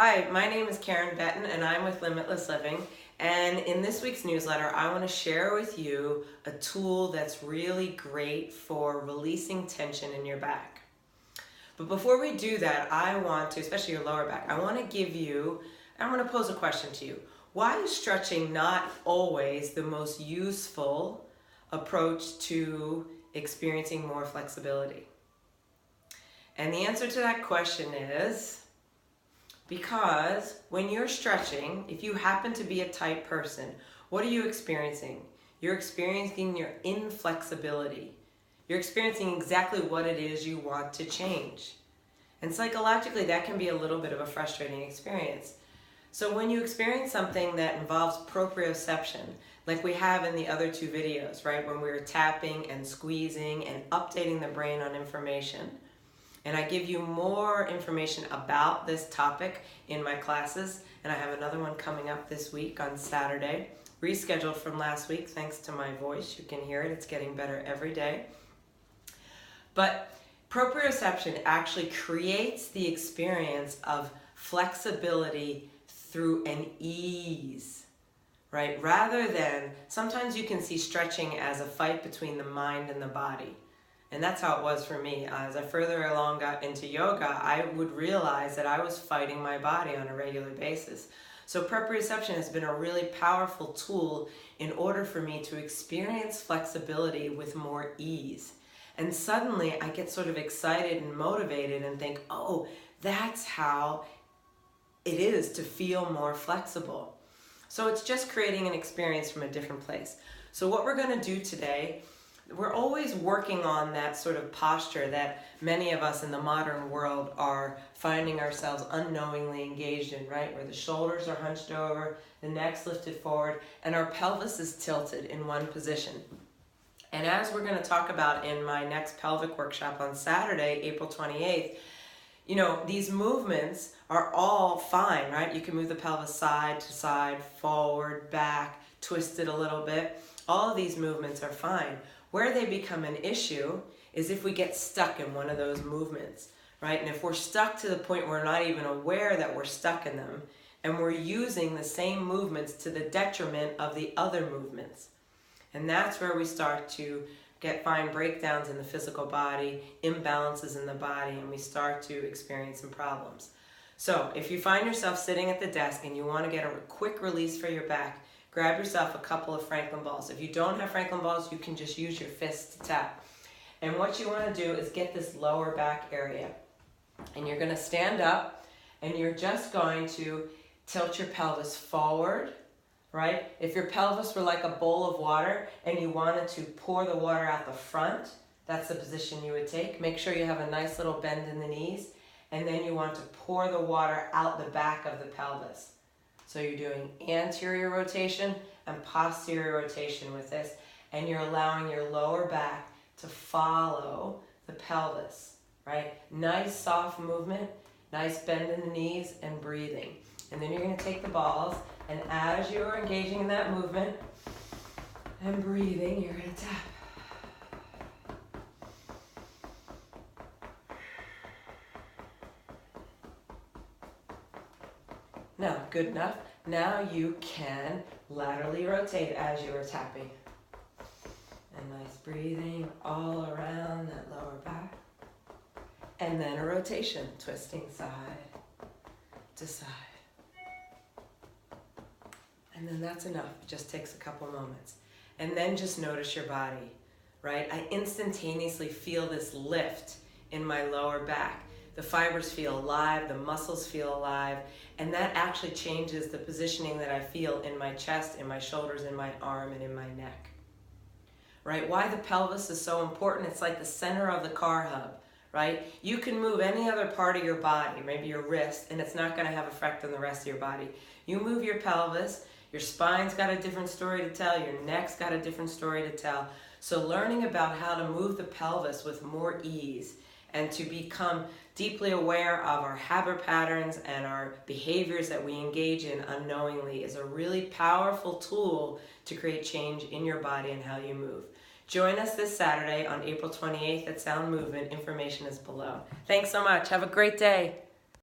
Hi, my name is Karen Benton and I'm with Limitless Living. And in this week's newsletter, I want to share with you a tool that's really great for releasing tension in your back. But before we do that, I want to, especially your lower back, I want to pose a question to you. Why is stretching not always the most useful approach to experiencing more flexibility? And the answer to that question is because when you're stretching, if you happen to be a tight person, what are you experiencing? You're experiencing your inflexibility. You're experiencing exactly what it is you want to change. And psychologically, that can be a little bit of a frustrating experience. So when you experience something that involves proprioception, like we have in the other two videos, right, when we're tapping and squeezing and updating the brain on information, and I give you more information about this topic in my classes, and I have another one coming up this week on Saturday, rescheduled from last week thanks to my voice. You can hear it, it's getting better every day. But proprioception actually creates the experience of flexibility through an ease, right? Rather than, sometimes you can see stretching as a fight between the mind and the body. And that's how it was for me. As I further along got into yoga, I would realize that I was fighting my body on a regular basis. So proprioception has been a really powerful tool in order for me to experience flexibility with more ease. And suddenly I get sort of excited and motivated and think, oh, that's how it is to feel more flexible. So it's just creating an experience from a different place. So what we're going to do today, we're always working on that sort of posture that many of us in the modern world are finding ourselves unknowingly engaged in, right? Where the shoulders are hunched over, the neck's lifted forward, and our pelvis is tilted in one position. And as we're going to talk about in my next pelvic workshop on Saturday, April 28th, you know, these movements are all fine, right? You can move the pelvis side to side, forward, back, twist it a little bit. All of these movements are fine. Where they become an issue is if we get stuck in one of those movements, right? And if we're stuck to the point where we're not even aware that we're stuck in them, and we're using the same movements to the detriment of the other movements. And that's where we start to find breakdowns in the physical body, imbalances in the body, and we start to experience some problems. So if you find yourself sitting at the desk and you want to get a quick release for your back, grab yourself a couple of Franklin balls. If you don't have Franklin balls, you can just use your fists to tap. And what you want to do is get this lower back area. And you're going to stand up and you're just going to tilt your pelvis forward, right? If your pelvis were like a bowl of water and you wanted to pour the water out the front, that's the position you would take. Make sure you have a nice little bend in the knees. And then you want to pour the water out the back of the pelvis. So you're doing anterior rotation and posterior rotation with this, and you're allowing your lower back to follow the pelvis, right? Nice soft movement, nice bend in the knees, and breathing. And then you're going to take the balls, and as you're engaging in that movement and breathing, you're going to tap. Now, good enough. Now you can laterally rotate as you are tapping. And nice breathing all around that lower back. And then a rotation, twisting side to side. And then that's enough. It just takes a couple moments. And then just notice your body, right? I instantaneously feel this lift in my lower back. The fibers feel alive, the muscles feel alive, and that actually changes the positioning that I feel in my chest, in my shoulders, in my arm, and in my neck. Right? Why the pelvis is so important, it's like the center of the car hub, right? You can move any other part of your body, maybe your wrist, and it's not going to have effect on the rest of your body. You move your pelvis, your spine's got a different story to tell, your neck's got a different story to tell. So learning about how to move the pelvis with more ease and to become deeply aware of our habit patterns and our behaviors that we engage in unknowingly is a really powerful tool to create change in your body and how you move. Join us this Saturday on April 28th at Sound Movement. Information is below. Thanks so much. Have a great day.